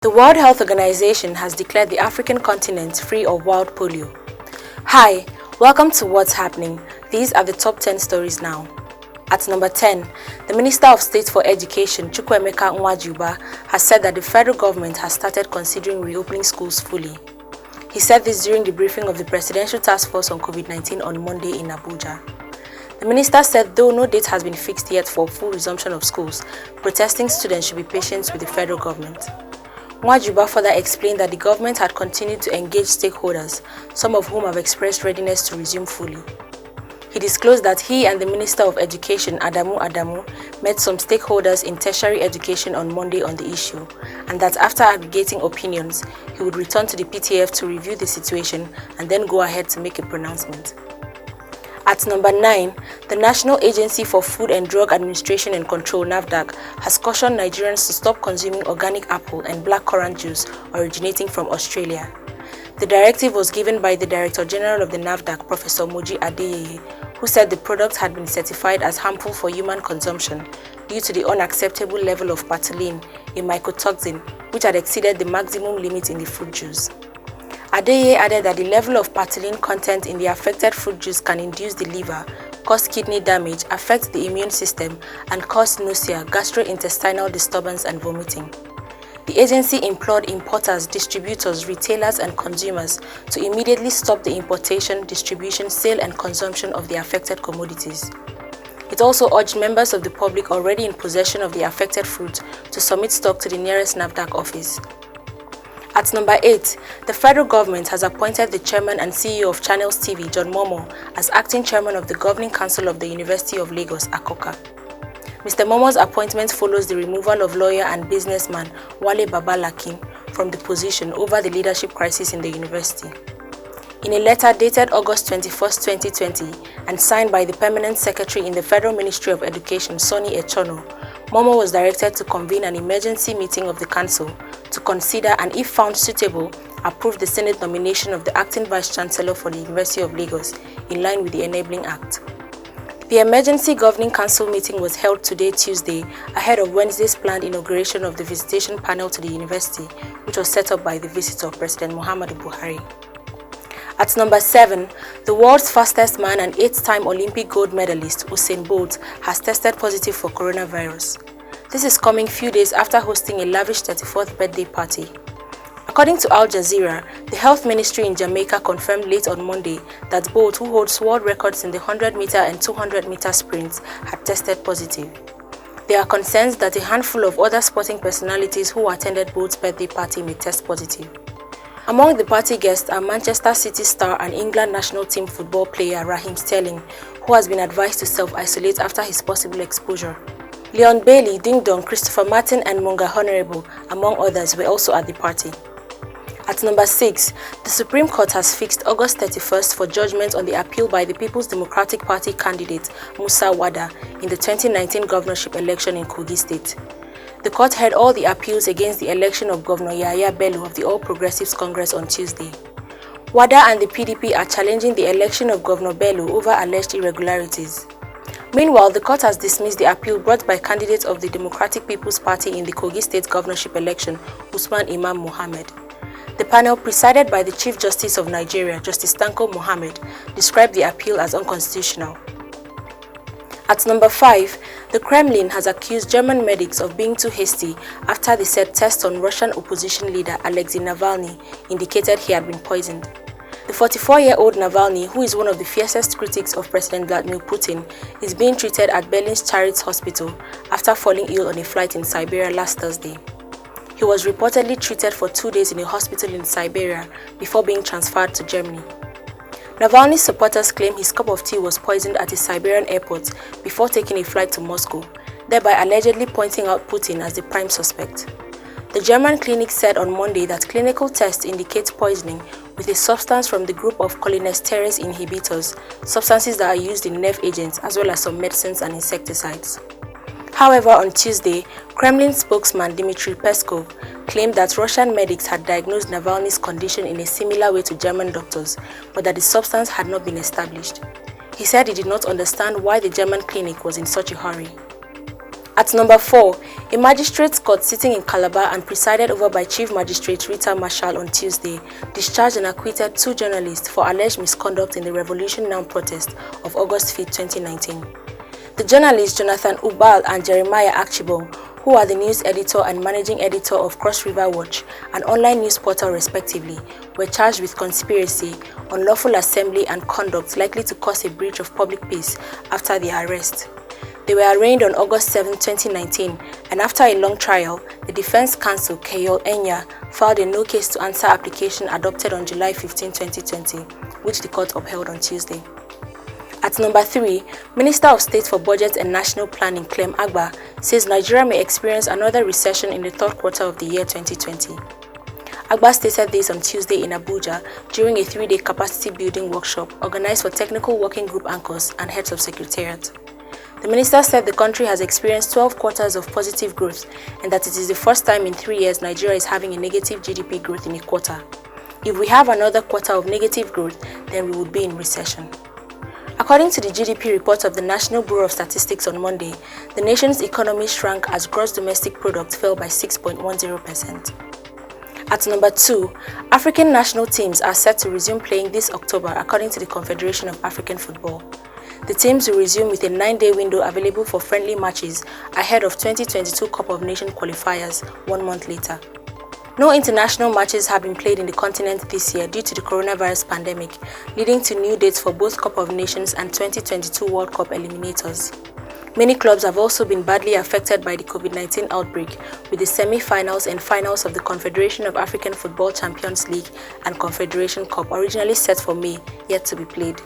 The World Health Organization has declared the African continent free of wild polio. Hi, welcome to What's Happening. These are the top 10 stories now. At number 10, the Minister of State for Education, Chukwuemeka Nwajuba, has said that the federal government has started considering reopening schools fully. He said this during the briefing of the Presidential Task Force on COVID-19 on Monday in Abuja. The minister said though no date has been fixed yet for full resumption of schools, protesting students should be patient with the federal government. Nwajuba further explained that the government had continued to engage stakeholders, some of whom have expressed readiness to resume fully. He disclosed that he and the Minister of Education, Adamu, met some stakeholders in tertiary education on Monday on the issue, and that after aggregating opinions, he would return to the PTF to review the situation and then go ahead to make a pronouncement. At number 9, the National Agency for Food and Drug Administration and Control, Navdak, has cautioned Nigerians to stop consuming organic apple and blackcurrant juice originating from Australia. The directive was given by the Director General of the Navdak, Professor Moji Adeyeye, who said the product had been certified as harmful for human consumption due to the unacceptable level of patholine, a mycotoxin, which had exceeded the maximum limit in the fruit juice. Adeyeye added that the level of patholine content in the affected fruit juice can induce the liver, cause kidney damage, affect the immune system, and cause nausea, gastrointestinal disturbance, and vomiting. The agency implored importers, distributors, retailers, and consumers to immediately stop the importation, distribution, sale, and consumption of the affected commodities. It also urged members of the public already in possession of the affected fruit to submit stock to the nearest Navdak office. At number 8, the federal government has appointed the chairman and CEO of Channels TV, John Momoh, as acting chairman of the Governing Council of the University of Lagos, Akoka. Mr. Momoh's appointment follows the removal of lawyer and businessman Wale Babalakin from the position over the leadership crisis in the university. In a letter dated August 21, 2020, and signed by the permanent secretary in the Federal Ministry of Education, Sonny Echono, Momoh was directed to convene an emergency meeting of the council to consider and, if found suitable, approve the Senate nomination of the acting Vice-Chancellor for the University of Lagos in line with the Enabling Act. The Emergency Governing Council meeting was held today, Tuesday, ahead of Wednesday's planned inauguration of the visitation panel to the university, which was set up by the visitor, President Muhammadu Buhari. At number 7, the world's fastest man and 8th-time Olympic gold medalist, Usain Bolt, has tested positive for coronavirus. This is coming few days after hosting a lavish 34th birthday party. According to Al Jazeera, the health ministry in Jamaica confirmed late on Monday that Bolt, who holds world records in the 100-meter and 200-meter sprints, had tested positive. There are concerns that a handful of other sporting personalities who attended Bolt's birthday party may test positive. Among the party guests are Manchester City star and England national team football player Raheem Sterling, who has been advised to self-isolate after his possible exposure. Leon Bailey, Ding Dong, Christopher Martin, and Munga Honorable, among others, were also at the party. At number 6, the Supreme Court has fixed August 31st for judgment on the appeal by the People's Democratic Party candidate Musa Wada in the 2019 governorship election in Kogi State. The court heard all the appeals against the election of Governor Yahaya Bello of the All Progressives Congress on Tuesday. Wada and the PDP are challenging the election of Governor Bello over alleged irregularities. Meanwhile, the court has dismissed the appeal brought by candidate of the Democratic People's Party in the Kogi State governorship election, Usman Imam Mohammed. The panel, presided by the Chief Justice of Nigeria, Justice Tanko Mohammed, described the appeal as unconstitutional. At number 5, the Kremlin has accused German medics of being too hasty after they said tests on Russian opposition leader Alexei Navalny indicated he had been poisoned. The 44-year-old Navalny, who is one of the fiercest critics of President Vladimir Putin, is being treated at Berlin's Charité Hospital after falling ill on a flight in Siberia last Thursday. He was reportedly treated for 2 days in a hospital in Siberia before being transferred to Germany. Navalny's supporters claim his cup of tea was poisoned at a Siberian airport before taking a flight to Moscow, thereby allegedly pointing out Putin as the prime suspect. The German clinic said on Monday that clinical tests indicate poisoning with a substance from the group of cholinesterase inhibitors, substances that are used in nerve agents as well as some medicines and insecticides. However, on Tuesday, Kremlin spokesman Dmitry Peskov claimed that Russian medics had diagnosed Navalny's condition in a similar way to German doctors, but that the substance had not been established. He said he did not understand why the German clinic was in such a hurry. At number 4, a magistrate's court sitting in Calabar and presided over by Chief Magistrate Rita Marshall on Tuesday discharged and acquitted 2 journalists for alleged misconduct in the Revolution Now protest of August 5, 2019. The journalists Jonathan Ubal and Jeremiah Archibald, who are the news editor and managing editor of Cross River Watch, an online news portal respectively, were charged with conspiracy, unlawful assembly and conduct likely to cause a breach of public peace after their arrest. They were arraigned on August 7, 2019, and after a long trial, the defense counsel Keyol Enya filed a no case to answer application adopted on July 15, 2020, which the court upheld on Tuesday. At number 3, Minister of State for Budget and National Planning Clem Agba says Nigeria may experience another recession in the third quarter of the year 2020. Agba stated this on Tuesday in Abuja during a 3-day capacity building workshop organized for technical working group anchors and heads of secretariat. The minister said the country has experienced 12 quarters of positive growth and that it is the first time in 3 years Nigeria is having a negative GDP growth in a quarter. If we have another quarter of negative growth, then we would be in recession. According to the GDP report of the National Bureau of Statistics on Monday, the nation's economy shrank as gross domestic product fell by 6.10%. At number 2, African national teams are set to resume playing this October according to the Confederation of African Football. The teams will resume with a 9-day window available for friendly matches ahead of 2022 Cup of Nations qualifiers 1 month later. No international matches have been played in the continent this year due to the coronavirus pandemic, leading to new dates for both Cup of Nations and 2022 World Cup eliminators. Many clubs have also been badly affected by the COVID-19 outbreak, with the semi-finals and finals of the Confederation of African Football Champions League and Confederation Cup originally set for May yet to be played.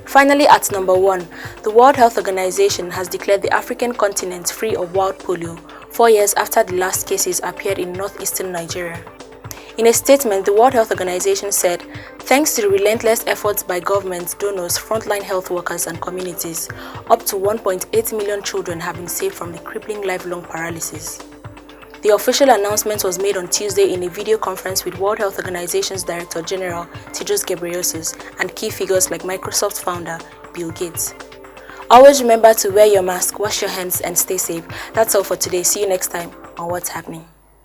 Finally, at number 1, the World Health Organization has declared the African continent free of wild polio 4 years after the last cases appeared in northeastern Nigeria. In a statement, the World Health Organization said, thanks to the relentless efforts by governments, donors, frontline health workers and communities, up to 1.8 million children have been saved from the crippling lifelong paralysis. The official announcement was made on Tuesday in a video conference with World Health Organization's Director General Tedros Ghebreyesus and key figures like Microsoft founder Bill Gates. Always remember to wear your mask, wash your hands and stay safe. That's all for today. See you next time on What's Happening.